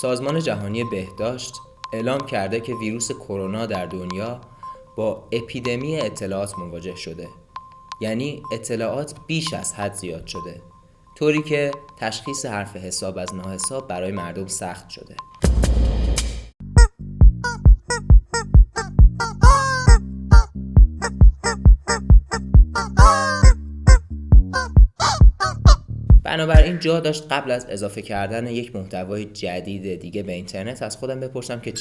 سازمان جهانی بهداشت اعلام کرده که ویروس کرونا در دنیا با اپیدمی اطلاعات مواجه شده. یعنی اطلاعات بیش از حد زیاد شده، طوری که تشخیص حرف حساب از ناحساب برای مردم سخت شده. بنابراین جا داشت قبل از اضافه کردن یک محتوای جدید دیگه به اینترنت از خودم بپرسم که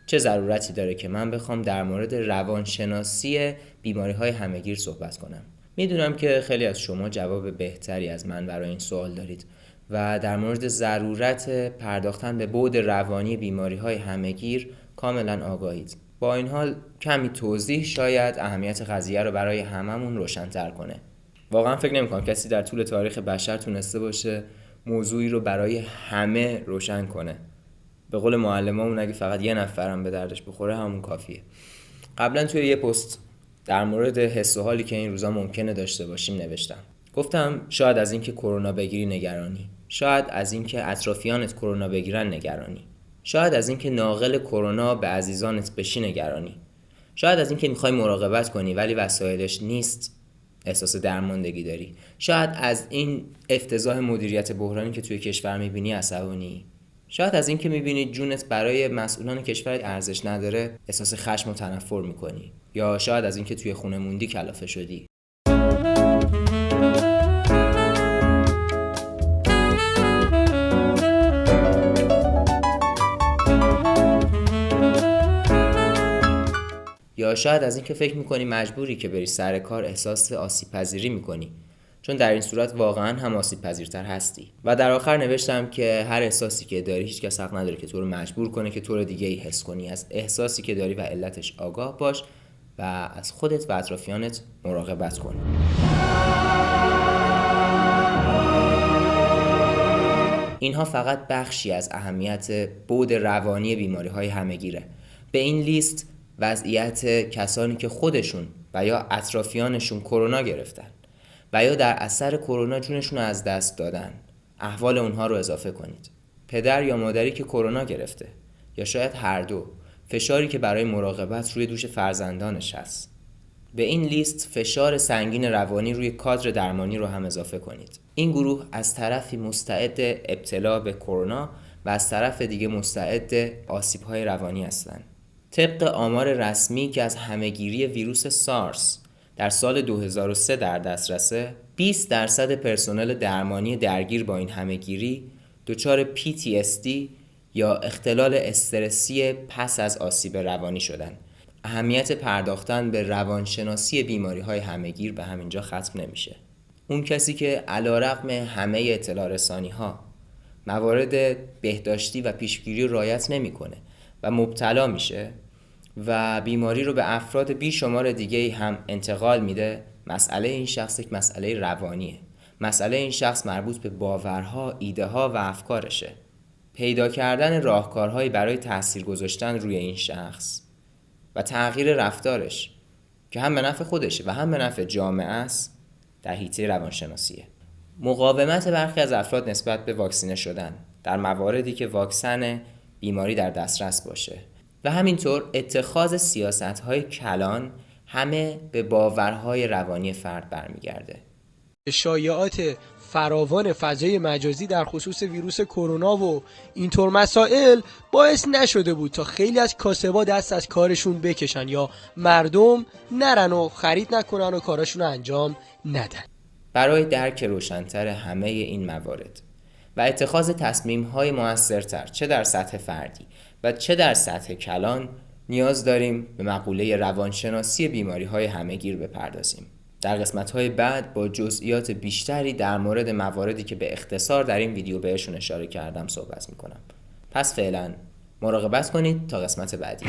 چه ضرورتی داره که من بخوام در مورد روانشناسی بیماری‌های همه‌گیر صحبت کنم. میدونم که خیلی از شما جواب بهتری از من برای این سوال دارید و در مورد ضرورت پرداختن به بعد روانی بیماری‌های همه‌گیر کاملا آگاهید. با این حال کمی توضیح شاید اهمیت قضیه رو برای هممون روشن‌تر کنه. واقعا فکر نمی‌کنم کسی در طول تاریخ بشر تونسته باشه موضوعی رو برای همه روشن کنه. به قول معلمامون اگه فقط یه نفرم به دردش بخوره همون کافیه. قبلا توی یه پست در مورد حس و حالی که این روزا ممکنه داشته باشیم نوشتم. گفتم شاید از اینکه کرونا بگیری نگرانی، شاید از اینکه اطرافیانت کرونا بگیرن نگرانی، شاید از اینکه ناقل کرونا به عزیزانت بشی نگرانی، شاید از اینکه می‌خوای مراقبت کنی ولی وسایلش نیست احساس درماندگی داری، شاید از این افتضاح مدیریت بحرانی که توی کشور می‌بینی عصبانی، شاید از اینکه می‌بینی جونت برای مسئولان کشورت ارزش نداره احساس خشم و تنفر می‌کنی، یا شاید از اینکه توی خونه موندی کلافه شدی. یا شاید از اینکه فکر می‌کنی مجبوری که بری سر کار احساس آسیب‌پذیری می‌کنی، چون در این صورت واقعا هم آسیب‌پذیرتر هستی. و در آخر نوشتم که هر احساسی که داری هیچ کس حق نداره که تو رو مجبور کنه که تو رو دیگه ای حس کنی. از احساسی که داری و علتش آگاه باش و از خودت و اطرافیانت مراقبت کن. اینها فقط بخشی از اهمیت بعد روانی بیماری‌های همه‌گیره. به این لیست وضعیت کسانی که خودشون و یا اطرافیانشون کرونا گرفتن و یا در اثر کرونا جونشون رو از دست دادن، احوال اونها رو اضافه کنید. پدر یا مادری که کرونا گرفته یا شاید هر دو، فشاری که برای مراقبت روی دوش فرزندانش هست. به این لیست فشار سنگین روانی روی کادر درمانی رو هم اضافه کنید. این گروه از طرفی مستعد ابتلا به کرونا و از طرف دیگه مستعد آسیب‌های روانی هستند. طبق آمار رسمی که از همه‌گیری ویروس سارس در سال 2003 در دسترسه، 20% پرسنل درمانی درگیر با این همه‌گیری دچار PTSD یا اختلال استرسی پس از آسیب روانی شدن. اهمیت پرداختن به روانشناسی بیماری‌های همه‌گیر به همینجا ختم نمیشه. اون کسی که علیرغم همه اطلاع رسانی‌ها موارد بهداشتی و پیشگیری رعایت نمی‌کنه و مبتلا میشه و بیماری رو به افراد بیشمار دیگه هم انتقال میده، مسئله این شخص یک مسئله روانیه. مسئله این شخص مربوط به باورها، ایده‌ها و افکارشه. پیدا کردن راهکارهایی برای تأثیر گذاشتن روی این شخص و تغییر رفتارش که هم به نفع خودشه و هم به نفع جامعه است در حیطه روانشناسیه. مقاومت برخی از افراد نسبت به واکسینه شدن در مواردی که واکسن بیماری در دسترس باشه و همینطور اتخاذ سیاست‌های کلان همه به باورهای روانی فرد برمیگرده. شایعات فراوان فضای مجازی در خصوص ویروس کرونا و اینطور مسائل باعث نشده بود تا خیلی از کاسبا دست از کارشون بکشن یا مردم نرن و خرید نکنن و کاراشون رو انجام ندن. برای درک روشن‌تر همه این موارد و اتخاذ تصمیم‌های موثرتر چه در سطح فردی و چه در سطح کلان نیاز داریم به مقوله روانشناسی بیماری‌های همه‌گیر بپردازیم. در قسمت‌های بعد با جزئیات بیشتری در مورد مواردی که به اختصار در این ویدیو بهشون اشاره کردم صحبت می‌کنم. پس فعلا مراقبت کنید تا قسمت بعدی.